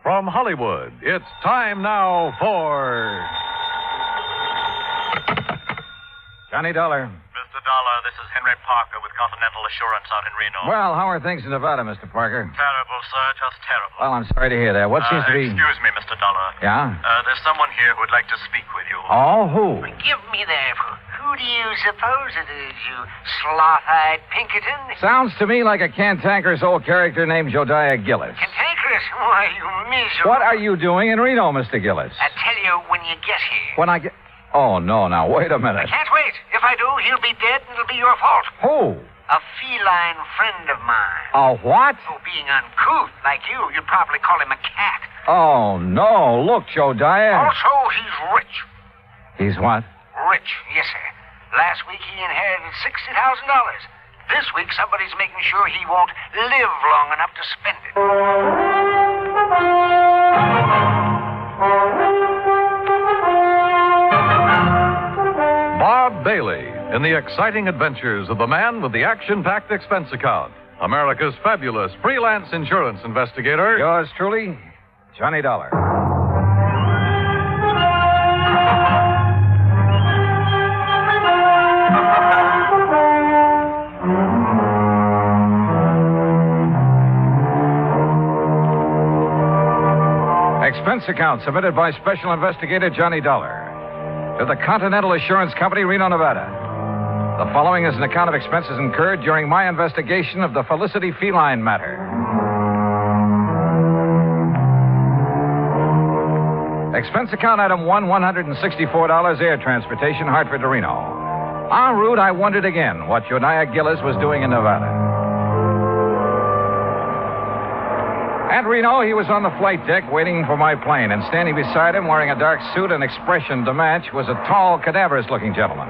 From Hollywood, it's time now for... Johnny Dollar. Mr. Dollar, this is Henry Parker with Continental Assurance out in Reno. Well, how are things in Nevada, Mr. Parker? Terrible, sir, just terrible. Well, I'm sorry to hear that. What seems to be... Excuse me, Mr. Dollar. Yeah? There's someone here who would like to speak with you. Oh, who? Give me that. Who do you suppose it is, you sloth-eyed Pinkerton? Sounds to me like a cantankerous old character named Jodiah Gillis. Cantankerous? Why, you miserable... What are you doing in Reno, Mr. Gillis? I tell you when you get here. When I get... Oh, no, now, wait a minute. I can't wait. If I do, he'll be dead and it'll be your fault. Who? A feline friend of mine. A what? Oh, being uncouth like you'd probably call him a cat. Oh, no. Look, Jodiah. Also, he's rich. He's what? Rich, yes, sir. Last week he inherited $60,000. This week somebody's making sure he won't live long enough to spend it. Bob Bailey in the exciting adventures of the man with the action-packed expense account. America's fabulous freelance insurance investigator. Yours truly, Johnny Dollar. Expense account submitted by Special Investigator Johnny Dollar to the Continental Assurance Company, Reno, Nevada. The following is an account of expenses incurred during my investigation of the Felicity Feline matter. Expense account item 1, $164 air transportation, Hartford to Reno. En route, I wondered again what Jodiah Gillis was doing in Nevada. At Reno, he was on the flight deck waiting for my plane, and standing beside him, wearing a dark suit and expression to match, was a tall, cadaverous-looking gentleman.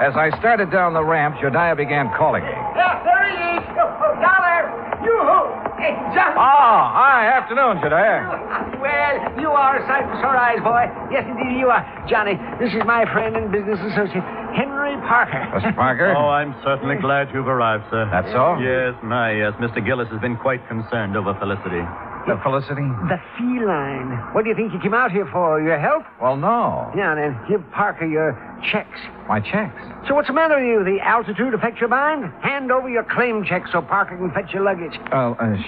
As I started down the ramp, Jodiah began calling me. Yes, there he is. Dollar, yoo-hoo. Hey, Johnny. Oh, hi. Afternoon, Jodiah. Well, you are a sight for sore eyes, boy. Yes, indeed, you are. Johnny, this is my friend and business associate, Henry Parker. Mr. Parker? Oh, I'm certainly glad you've arrived, sir. That's so? Yes, yes. Mr. Gillis has been quite concerned over Felicity. The Felicity? The feline. What do you think you came out here for? Your help? Well, no. Yeah, then give Parker your checks. My checks. So what's the matter with you? The altitude affect your mind? Hand over your claim check so Parker can fetch your luggage.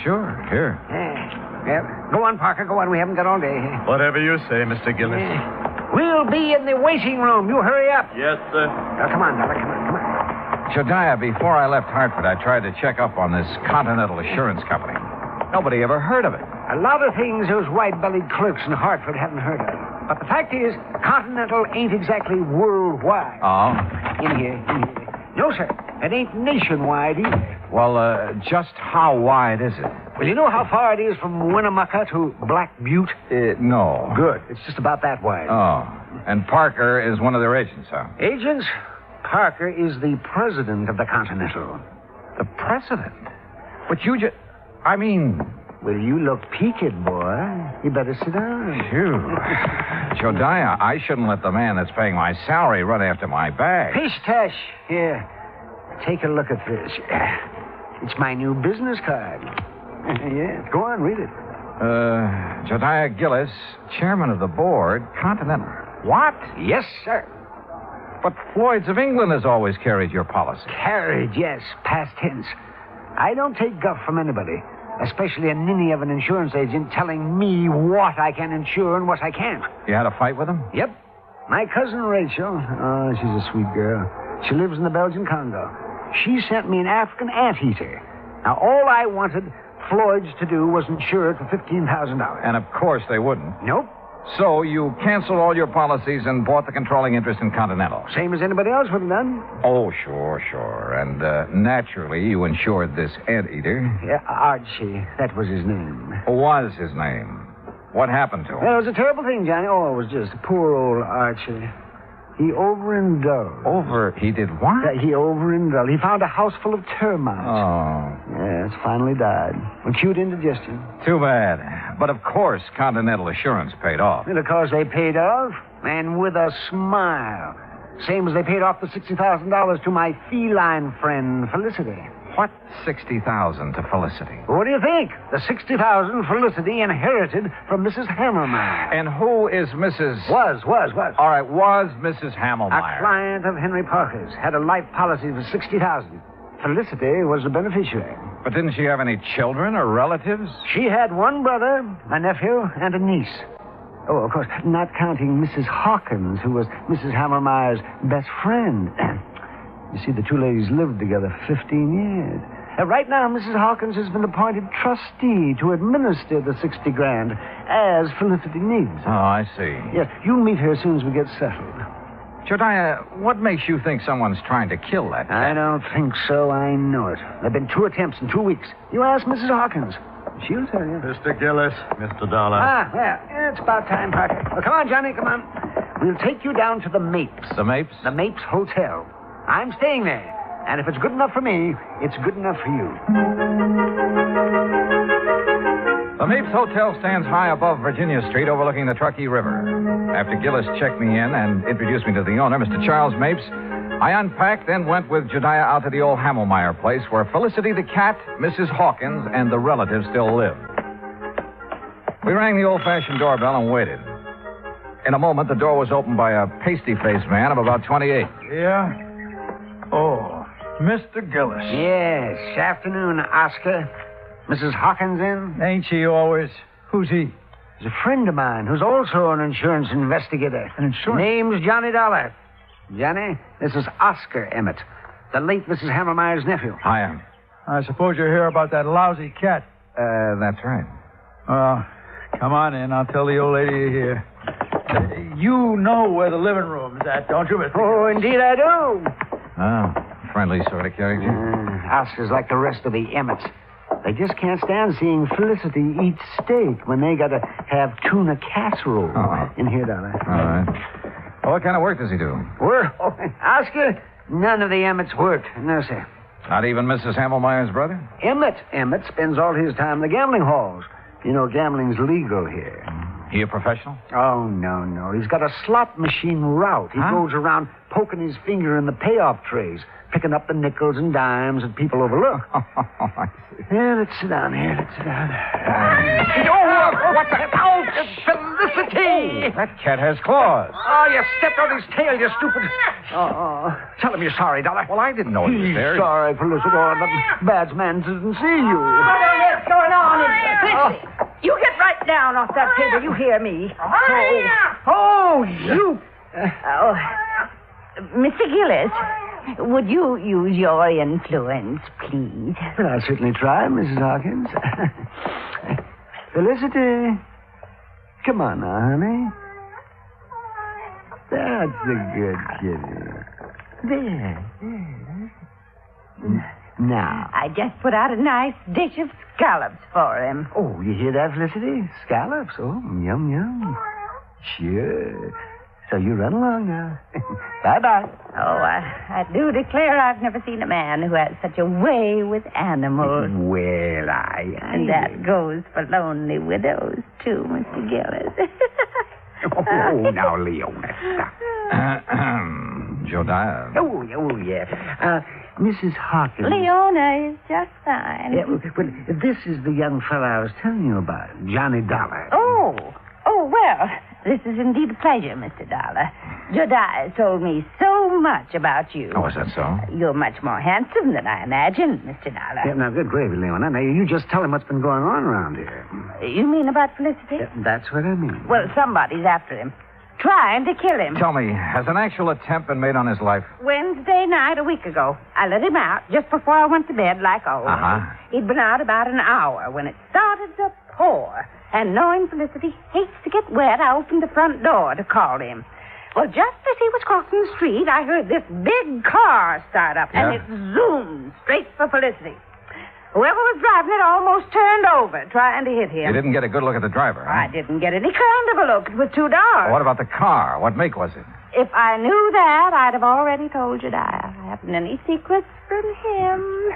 Sure. Here. Yeah. Go on, Parker. Go on. We haven't got all day. Whatever you say, Mr. Gillis. Yeah. We'll be in the waiting room. You hurry up. Yes, sir. Now, come on, Dollar. Come on. Jodiah, before I left Hartford, I tried to check up on this Continental Assurance Company. Nobody ever heard of it. A lot of things those white-bellied clerks in Hartford haven't heard of. But the fact is, Continental ain't exactly worldwide. Oh? In here. No, sir. It ain't nationwide either. Well, just how wide is it? Well, you know how far it is from Winnemucca to Black Butte? No. Good. It's just about that wide. Oh. And Parker is one of their agents, huh? Agents? Parker is the president of the Continental. The president? But you just... I mean... Well, you look peaked, boy. You better sit down. Phew. Jodiah, I shouldn't let the man that's paying my salary run after my bag. Pish-tash. Here. Take a look at this. It's my new business card. Yeah, go on, read it. Jodiah Gillis, chairman of the board, Continental. What? Yes, sir. But Floyd's of England has always carried your policy. Carried, yes, past tense. I don't take guff from anybody, especially a ninny of an insurance agent telling me what I can insure and what I can't. You had a fight with him? Yep. My cousin Rachel, she's a sweet girl. She lives in the Belgian Congo. She sent me an African anteater. Now, all I wanted Floyd's to do was insure it for $15,000. And of course they wouldn't. Nope. So you canceled all your policies and bought the controlling interest in Continental. Same as anybody else would have done. Oh, sure. And naturally, you insured this anteater. Yeah, Archie. That was his name. Was his name. What happened to him? Well, it was a terrible thing, Johnny. Oh, it was just poor old Archie. He overindulged. He did what? Yeah, he overindulged. He found a house full of termites. Oh. Yes, finally died. Acute indigestion. Too bad. But of course, Continental Assurance paid off. And of course they paid off, and with a smile. Same as they paid off the $60,000 to my feline friend, Felicity. What 60,000 to Felicity? What do you think? The 60,000 Felicity inherited from Mrs. Hammermeyer. And who is Mrs. Was. All right, was Mrs. A Hammelmeyer. client of Henry Parker's. Had a life policy for 60,000. Felicity was the beneficiary. But didn't she have any children or relatives? She had one brother, a nephew, and a niece. Oh, of course, not counting Mrs. Hawkins, who was Mrs. Hammermeyer's best friend. You see, the two ladies lived together 15 years. Right now, Mrs. Hawkins has been appointed trustee to administer the 60 grand as Felicity needs. Oh, I see. Yes, you'll meet her as soon as we get settled. Jediah, what makes you think someone's trying to kill that cat? I don't think so. I know it. There have been 2 attempts in 2 weeks. You ask Mrs. Hawkins. She'll tell you. Mr. Gillis. Mr. Dollar. Yeah, it's about time, Parker. Well, come on, Johnny, come on. We'll take you down to the Mapes. The Mapes? The Mapes Hotel. I'm staying there. And if it's good enough for me, it's good enough for you. The Mapes Hotel stands high above Virginia Street overlooking the Truckee River. After Gillis checked me in and introduced me to the owner, Mr. Charles Mapes, I unpacked, then went with Jediah out to the old Hammelmeyer place where Felicity the cat, Mrs. Hawkins, and the relatives still lived. We rang the old-fashioned doorbell and waited. In a moment, the door was opened by a pasty-faced man of about 28. Yeah? Oh, Mr. Gillis. Yes, afternoon, Oscar. Mrs. Hawkins in? Ain't she always? Who's he? He's a friend of mine who's also an insurance investigator. An insurance? Name's Johnny Dollar. Johnny, this is Oscar Emmett, the late Mrs. Hammermeyer's nephew. Hiya. I suppose you're here about that lousy cat. That's right. Well, come on in. I'll tell the old lady you're here. You know where the living room's at, don't you, Mr. Oh, indeed I do. Oh, friendly sort of character. Oscar's like the rest of the Emmets. They just can't stand seeing Felicity eat steak when they got to have tuna casserole. In here, Dollar. All right. Well, what kind of work does he do? Work? Oh, Oscar, none of the Emmets work. No, sir. Not even Mrs. Hammelmeyer's brother? Emmett spends all his time in the gambling halls. You know, gambling's legal here. He a professional? Oh, no. He's got a slot machine route. He goes around poking his finger in the payoff trays, picking up the nickels and dimes that people overlook. I see. Yeah, let's sit down here. Let's sit down. What the... Oh, Felicity! That cat has claws. Oh, you stepped on his tail, you stupid... Tell him you're sorry, Dollar. Well, I didn't know he was there. Sorry, Felicity. Oh, the bad man didn't see you. What's going on? Felicity, you get right down off that table. You hear me. Oh, you... Mr. Gillis, would you use your influence, please? Well, I'll certainly try, Mrs. Hawkins. Felicity. Come on now, honey. That's a good kitty. There. Now. I just put out a nice dish of scallops for him. Oh, you hear that, Felicity? Scallops. Oh, yum. Sure. So you run along now. Bye-bye. Oh, I do declare I've never seen a man who has such a way with animals. Well, And that goes for lonely widows, too, Mr. Gillis. Oh, now, Leona, stop. Jediah. Oh, yeah. Mrs. Hawkins. Leona is just fine. Yeah, well, this is the young fellow I was telling you about, Johnny Dollar. Oh, well, this is indeed a pleasure, Mr. Dollar. Jediah told me so much about you. Oh, is that so? You're much more handsome than I imagined, Mr. Dollar. Yeah, now, good gravy, Leona. Now, you just tell him what's been going on around here. You mean about Felicity? Yeah, that's what I mean. Well, somebody's after him. Trying to kill him. Tell me, has an actual attempt been made on his life? Wednesday night a week ago. I let him out just before I went to bed, like always. Uh-huh. He'd been out about an hour when it started to pour. And knowing Felicity hates to get wet, I opened the front door to call him. Well, just as he was crossing the street, I heard this big car start up, and it zoomed straight for Felicity. Whoever was driving it almost turned over, trying to hit him. You didn't get a good look at the driver, huh? I didn't get any kind of a look. It was too dark. What about the car? What make was it? If I knew that, I'd have already told you that. I haven't any secrets from him.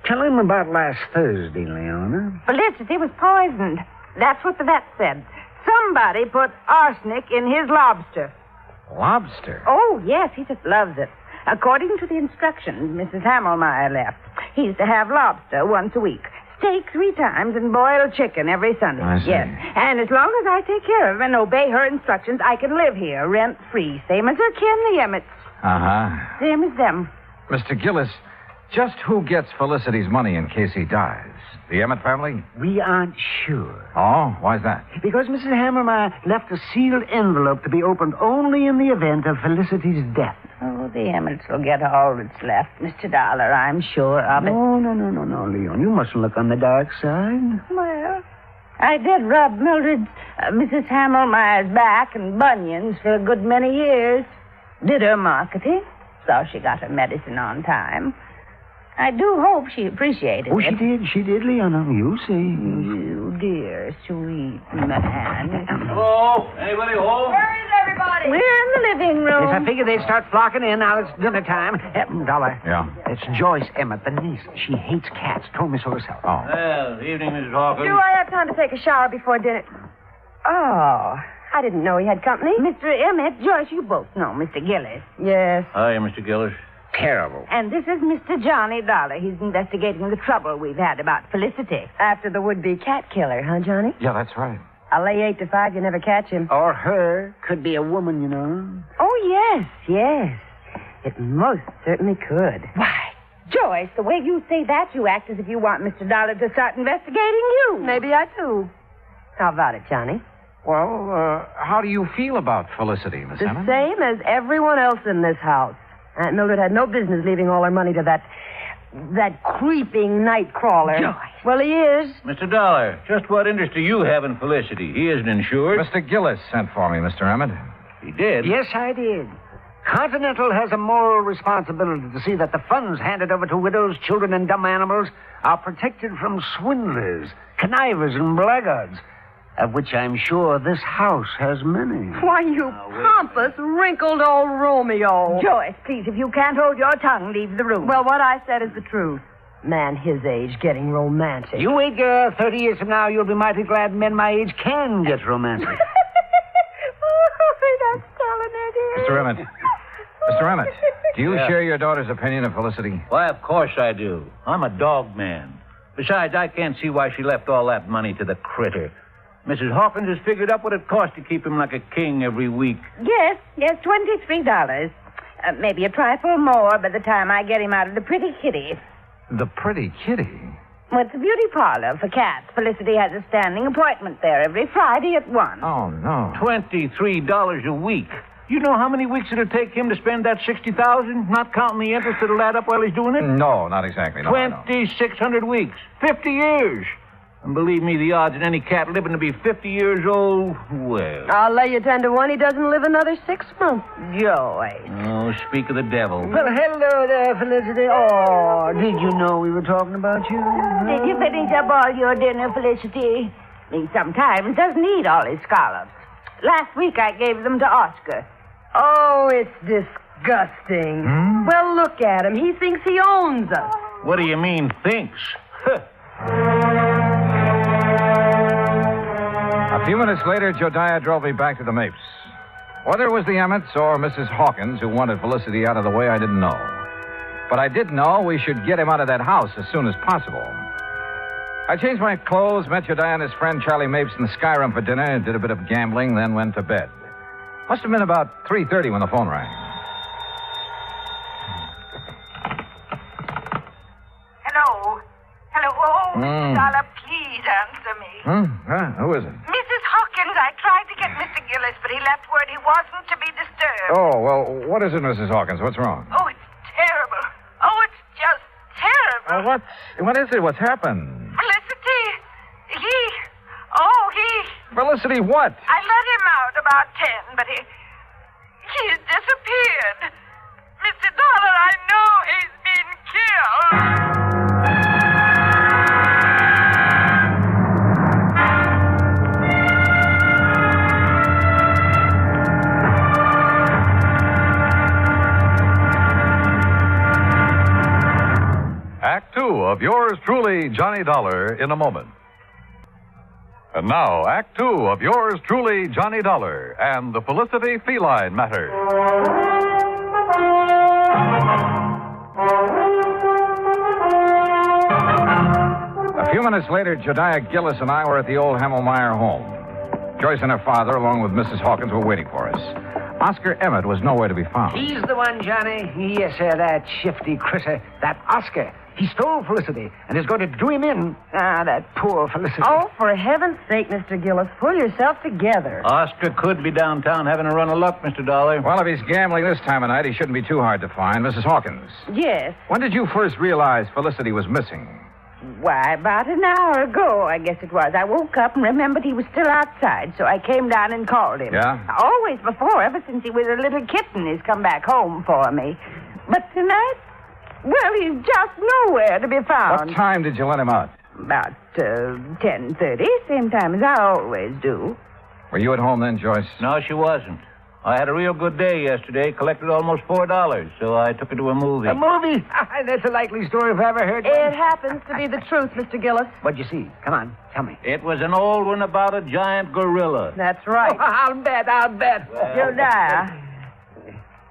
Tell him about last Thursday, Leona. Felicity was poisoned. That's what the vet said. Somebody put arsenic in his lobster. Lobster? Oh, yes, he just loves it. According to the instructions Mrs. Hammelmeyer left, he's to have lobster once a week, steak 3 times, and boiled chicken every Sunday. I see. Yes, and as long as I take care of him and obey her instructions, I can live here rent-free, same as her kin, the Emmets. Uh-huh. Same as them. Mr. Gillis, just who gets Felicity's money in case he dies? The Emmett family? We aren't sure. Oh, why's that? Because Mrs. Hammermeyer left a sealed envelope to be opened only in the event of Felicity's death. Oh, the Emmets will get all that's left, Mr. Dollar, I'm sure of it. No, Leon. You mustn't look on the dark side. Well, I did rub Mildred, Mrs. Hammelmeyer's back and bunions for a good many years. Did her marketing, so she got her medicine on time. I do hope she appreciated Oh, it. she did, Leon. You see. You dear, sweet man. Hello? Anybody home? Where is everybody? We're in the living room. Yes, I figured they'd start flocking in. Now it's dinner time. Dollar. Yeah? It's Joyce Emmett, the niece. She hates cats. Told me so herself. Oh. Well, evening, Mrs. Hawkins. Do I have time to take a shower before dinner? Oh, I didn't know he had company. Mr. Emmett, Joyce, you both know Mr. Gillis. Yes. Hi, Mr. Gillis. Terrible. And this is Mr. Johnny Dollar. He's investigating the trouble we've had about Felicity. After the would-be cat killer, huh, Johnny? Yeah, that's right. I'll lay 8 to 5 you never catch him. Or her. Could be a woman, you know. Oh, yes. It most certainly could. Why, Joyce, the way you say that, you act as if you want Mr. Dollar to start investigating you. Maybe I do. How about it, Johnny? Well, how do you feel about Felicity, Miss The Emmett? same as everyone else in this house. Aunt Mildred had no business leaving all her money to that creeping night crawler. Joyce. Well, he is. Mr. Dollar, just what interest do you have in Felicity? He isn't insured. Mr. Gillis sent for me, Mr. Emmett. He did? Yes, I did. Continental has a moral responsibility to see that the funds handed over to widows, children, and dumb animals are protected from swindlers, connivers, and blackguards, of which I'm sure this house has many. Why, you pompous, wrinkled old Romeo. Joyce, please, if you can't hold your tongue, leave the room. Well, what I said is the truth. Man his age getting romantic. You wait, girl. 30 years from now, you'll be mighty glad men my age can get romantic. Oh, that's telling it. Mr. Emmett. Mr. Emmett, do you share your daughter's opinion of Felicity? Why, of course I do. I'm a dog man. Besides, I can't see why she left all that money to the critter. Mrs. Hawkins has figured up what it costs to keep him like a king every week. Yes, $23. Maybe a trifle more by the time I get him out of the pretty kitty. The pretty kitty? Well, it's a beauty parlor for cats. Felicity has a standing appointment there every Friday at 1. Oh, no. $23 a week. You know how many weeks it'll take him to spend that $60,000, not counting the interest that'll add up while he's doing it? No, not exactly. No, I know. 2,600 weeks. 50 years. And believe me, the odds in any cat living to be 50 years old, well. I'll lay you 10 to 1 he doesn't live another 6 months. Joyce. Oh, speak of the devil. Well, hello there, Felicity. Oh, did you know we were talking about you? Did you finish up all your dinner, Felicity? He sometimes doesn't eat all his scallops. Last week I gave them to Oscar. Oh, it's disgusting. Well, look at him. He thinks he owns us. What do you mean, thinks? A few minutes later, Jodiah drove me back to the Mapes. Whether it was the Emmets or Mrs. Hawkins who wanted Felicity out of the way, I didn't know. But I did know we should get him out of that house as soon as possible. I changed my clothes, met Jodiah and his friend Charlie Mapes in the Skyroom for dinner, did a bit of gambling, then went to bed. Must have been about 3:30 when the phone rang. Hello. Oh, Mr. Dollar, please answer me. Who is it? Mrs. Hawkins, I tried to get Mr. Gillis, but he left word he wasn't to be disturbed. Oh, well, what is it, Mrs. Hawkins? What's wrong? Oh, it's terrible. Oh, it's just terrible. What is it? What's happened? Felicity, he... Felicity, what? I let him out about 10, but he's disappeared. Mr. Dollar, I know he's been killed. Act 2 of yours truly, Johnny Dollar, in a moment. And now, Act Two of yours truly, Johnny Dollar, and the Felicity Feline Matter. A few minutes later, Jediah Gillis and I were at the old Hammelmeyer home. Joyce and her father, along with Mrs. Hawkins, were waiting for us. Oscar Emmett was nowhere to be found. He's the one, Johnny. Yes, sir, that shifty critter, that Oscar. He stole Felicity and is going to do him in. Ah, that poor Felicity. Oh, for heaven's sake, Mr. Gillis, pull yourself together. Oscar could be downtown having a run of luck, Mr. Dollar. Well, if he's gambling this time of night, he shouldn't be too hard to find. Mrs. Hawkins. Yes. When did you first realize Felicity was missing? Why, about an hour ago, I guess it was. I woke up and remembered he was still outside, so I came down and called him. Yeah? Always before, ever since he was a little kitten, he's come back home for me. But tonight, well, he's just nowhere to be found. What time did you let him out? About 10:30, same time as I always do. Were you at home then, Joyce? No, she wasn't. I had a real good day yesterday, collected almost $4, so I took her to a movie. A movie? That's a likely story if I ever heard one. It happens to be the truth, Mr. Gillis. What'd you see? Come on, tell me. It was an old one about a giant gorilla. That's right. Oh, I'll bet.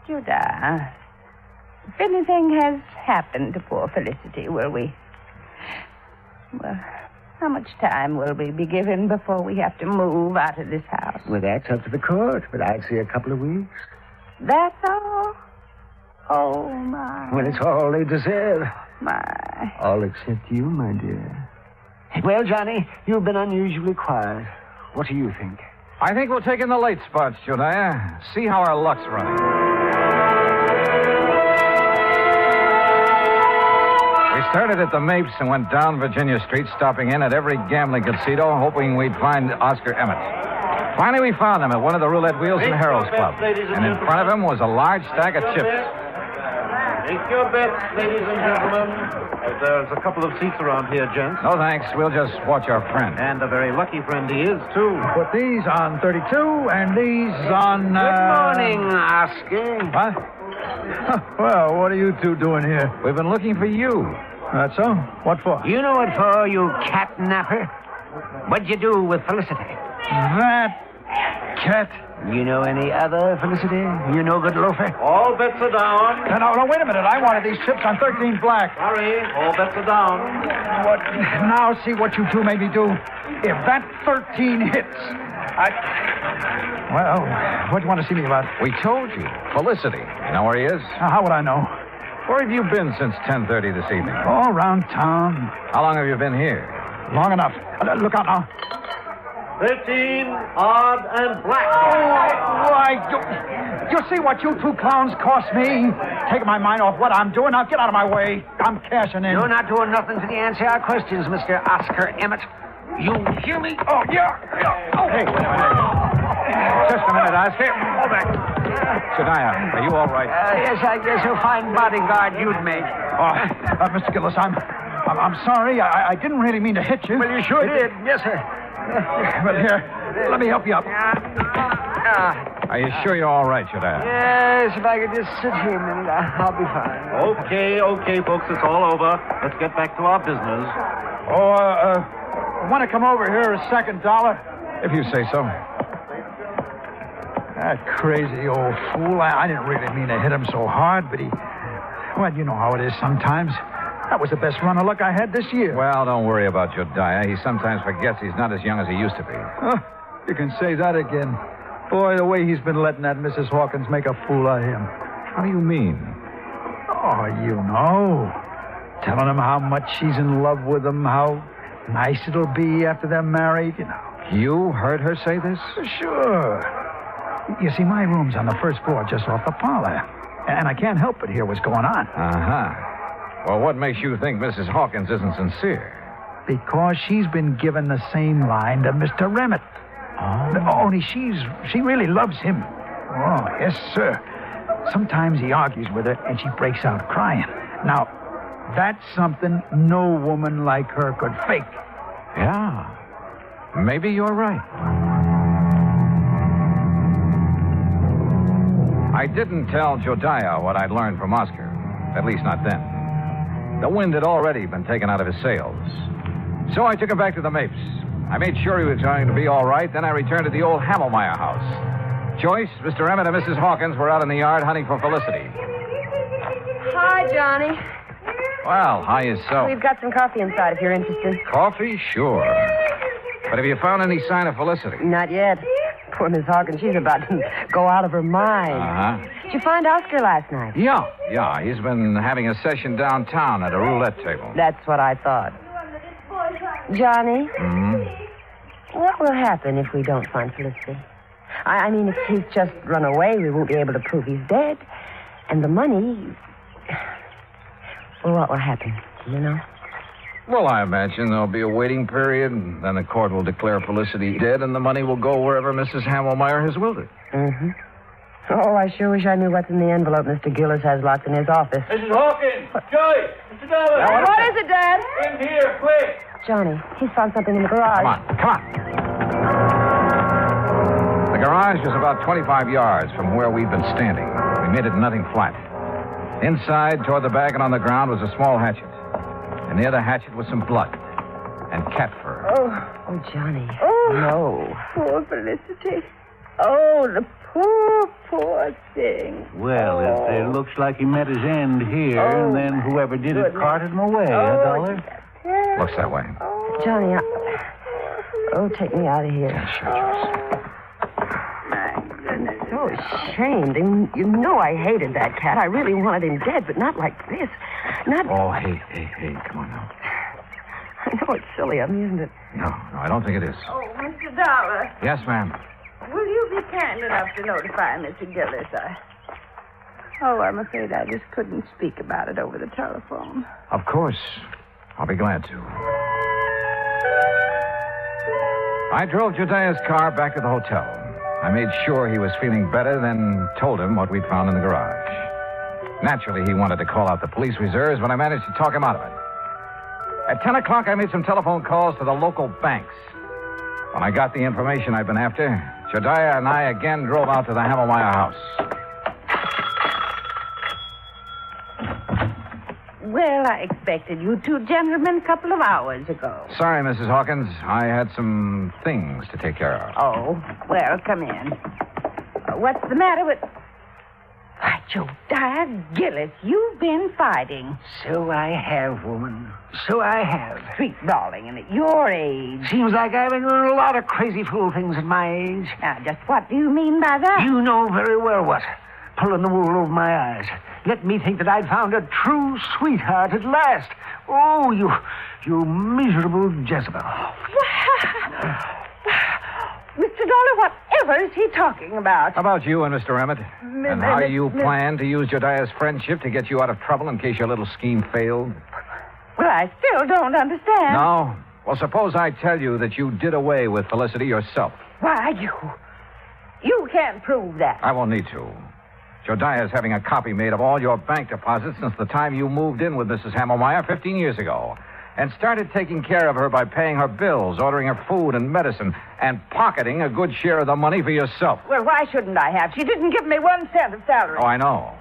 Jediah, if anything has happened to poor Felicity, will we... Well, how much time will we be given before we have to move out of this house? Well, that's up to the court, but I'd say a couple of weeks. That's all? Oh, my. Well, it's all they deserve. My. All except you, my dear. Well, Johnny, you've been unusually quiet. What do you think? I think we'll take in the late spots, Jediah. See how our luck's running. We started at the Mapes and went down Virginia Street, stopping in at every gambling casino, hoping we'd find Oscar Emmett. Finally, we found him at one of the roulette wheels in Harold's Club. And in front of him was a large stack of chips. Take your bets, ladies and gentlemen. There's a couple of seats around here, gents. No, thanks. We'll just watch our friend. And a very lucky friend he is, too. Put these on 32 and these on... Good morning, Oscar. What? Well, what are you two doing here? We've been looking for you. That's so? What for? You know what for, you catnapper? What'd you do with Felicity? That cat. You know any other Felicity? You no good loafer? All bets are down. No, wait a minute. I wanted these chips on 13 black. Sorry, all bets are down. What? Now see what you two made me do. If that 13 hits, Well, what do you want to see me about? We told you. Felicity. You know where he is? How would I know? Where have you been since 10:30 this evening? All around town. How long have you been here? Long enough. Look out now. 13, odd, and black. Oh, why, you see what you two clowns cost me? Taking my mind off what I'm doing. Now get out of my way. I'm cashing in. You're not doing nothing till you answer our questions, Mr. Oscar Emmett. You hear me? Oh, yeah. Oh. Hey, wait a minute. Just a minute, Oscar. Hold back. Jediah, are you all right? Yes, I guess a fine bodyguard you'd make. Oh, Mr. Gillis, I'm sorry. I didn't really mean to hit you. Well, you sure did. Yes, sir. Well, here, let me help you up. Are you sure you're all right, Jediah? Yes, if I could just sit here a minute, I'll be fine. Okay, folks, it's all over. Let's get back to our business. Want to come over here a second, Dollar? If you say so. That crazy old fool. I didn't really mean to hit him so hard, but he... Well, you know how it is sometimes. That was the best run of luck I had this year. Well, don't worry about Jediah. He sometimes forgets he's not as young as he used to be. You can say that again. Boy, the way he's been letting that Mrs. Hawkins make a fool of him. How do you mean? Oh, you know. Telling him how much she's in love with him, how nice it'll be after they're married, you know. You heard her say this? Sure. You see, my room's on the first floor just off the parlor. And I can't help but hear what's going on. Uh-huh. Well, what makes you think Mrs. Hawkins isn't sincere? Because she's been given the same line to Mr. Emmett. Oh. Only she really loves him. Oh, yes, sir. Sometimes he argues with her, and she breaks out crying. Now, that's something no woman like her could fake. Yeah. Maybe you're right. I didn't tell Jediah what I'd learned from Oscar. At least not then. The wind had already been taken out of his sails. So I took him back to the Mapes. I made sure he was going to be all right. Then I returned to the old Hamelmeyer house. Joyce, Mr. Emmett, and Mrs. Hawkins were out in the yard hunting for Felicity. Hi, Johnny. Well, how you so? We've got some coffee inside if you're interested. Coffee? Sure. But have you found any sign of Felicity? Not yet. Poor Miss Hawkins, she's about to go out of her mind. Uh-huh. Did you find Oscar last night? Yeah. He's been having a session downtown at a roulette table. That's what I thought. Johnny? What will happen if we don't find Felicity? I mean, if he's just run away, we won't be able to prove he's dead. And the money... Well, what will happen? Do you know? Well, I imagine there'll be a waiting period, and then the court will declare Felicity dead, and the money will go wherever Mrs. Hamelmeyer has willed it. Mm-hmm. Oh, I sure wish I knew what's in the envelope Mr. Gillis has locked in his office. Mrs. Hawkins! Joyce! Mr. Dollar! What is it, Dad? In here, quick! Johnny, he's found something in the garage. Come on. The garage was about 25 yards from where we'd been standing. We made it nothing flat. Inside, toward the bag and on the ground, was a small hatchet. And near the hatchet was some blood and cat fur. Oh, Johnny. Oh, no. Poor Felicity. Oh, the poor thing. Well, it looks like he met his end here, and then whoever did it carted him away, Dollar? Looks that way. Johnny, take me out of here. Yeah, sure, Joyce. My goodness, so ashamed. And you know I hated that cat. I really wanted him dead, but not like this. Oh, hey, come on now. I know it's silly of me, isn't it? No, I don't think it is. Oh, Mr. Dollar, Yes, ma'am. will you be kind enough to notify Mr. Gillis? I'm afraid I just couldn't speak about it over the telephone. Of course. I'll be glad to. I drove Jediah's car back to the hotel. I made sure he was feeling better, then told him what we'd found in the garage. Naturally, he wanted to call out the police reserves, but I managed to talk him out of it. At 10 o'clock, I made some telephone calls to the local banks. When I got the information I'd been after, Jediah and I again drove out to the Hamelmeyer house. Well, I expected you two gentlemen a couple of hours ago. Sorry, Mrs. Hawkins. I had some things to take care of. Oh, well, come in. What's the matter with... Why, Jediah Gillis, you've been fighting. So I have, woman. So I have. Street brawling, and at your age. Seems like I've been doing a lot of crazy fool things at my age. Now, just what do you mean by that? You know very well what. Pulling the wool over my eyes. Let me think that I'd found a true sweetheart at last. Oh, you miserable Jezebel. Mr. Dollar, whatever is he talking about? About you and Mr. Emmett. And how you plan to use Jediah's friendship to get you out of trouble in case your little scheme failed. Well, I still don't understand. No? Well, suppose I tell you that you did away with Felicity yourself. Why, you can't prove that. I won't need to. Jediah's having a copy made of all your bank deposits since the time you moved in with Mrs. Hamelmeyer 15 years ago. And started taking care of her by paying her bills, ordering her food and medicine, and pocketing a good share of the money for yourself. Well, why shouldn't I have? She didn't give me 1 cent of salary. Oh, I know.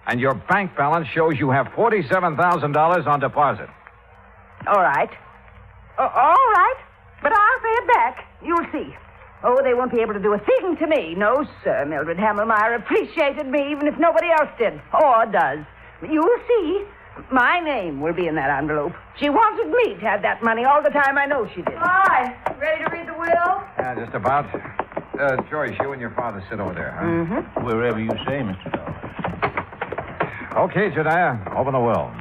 And your bank balance shows you have $47,000 on deposit. All right. All right. But I'll pay it back. You'll see. Oh, they won't be able to do a thing to me. No, sir. Mildred Hamelmeyer appreciated me even if nobody else did. Or does. You'll see. My name will be in that envelope. She wanted me to have that money all the time. I know she did. Hi. Ready to read the will? Yeah, just about. Joyce, you and your father sit over there, huh? Mm-hmm. Wherever you say, Mr. Dollar. Okay, Jediah, open the will.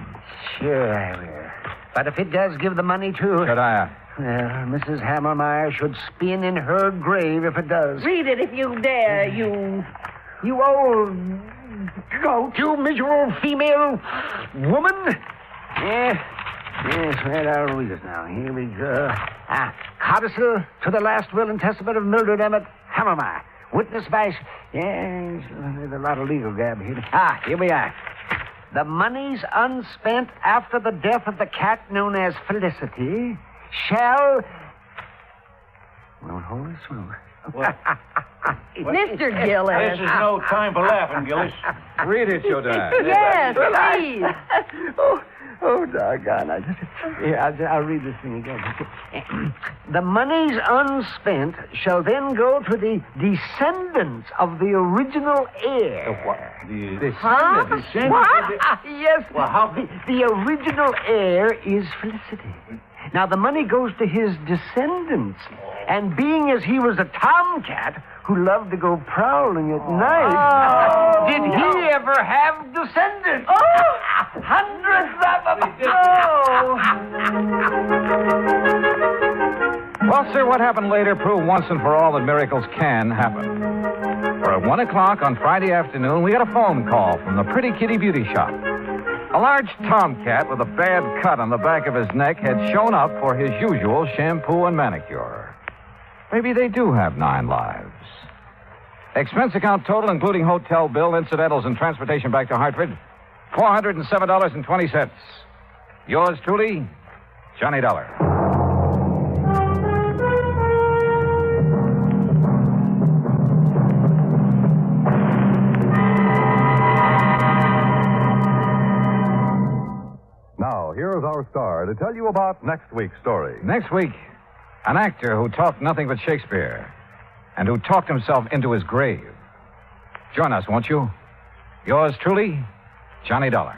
Sure I will. But if it does give the money to... Jediah. Well, Mrs. Hamelmeyer should spin in her grave if it does. Read it if you dare, you old goat. You miserable female woman. Yes, right, I'll read it now. Here we go. Codicil to the last will and testament of Mildred Emmett Hamelmeyer. Witnessed by... Yes, there's a lot of legal gab here. Here we are. The monies unspent after the death of the cat known as Felicity shall... Well, holy smoke. Mr. Gillis. This is no time for laughing, Gillis. Read it, Jediah. Yes, please. Oh, doggone. I'll read this thing again. The monies unspent shall then go to the descendants of the original heir. What? Yes. Well, how? The original heir is Felicity. Now, the money goes to his descendants. And being as he was a tomcat who loved to go prowling at night, did he ever have descendants? Oh! Hundreds of them! Well, sir, what happened later proved once and for all that miracles can happen. For at 1 o'clock on Friday afternoon, we got a phone call from the Pretty Kitty Beauty Shop. A large tomcat with a bad cut on the back of his neck had shown up for his usual shampoo and manicure. Maybe they do have 9 lives. Expense account total, including hotel bill, incidentals, and transportation back to Hartford, $407.20. Yours truly, Johnny Dollar. Now, here's our star to tell you about next week's story. Next week, an actor who talked nothing but Shakespeare and who talked himself into his grave. Join us, won't you? Yours truly, Johnny Dollar.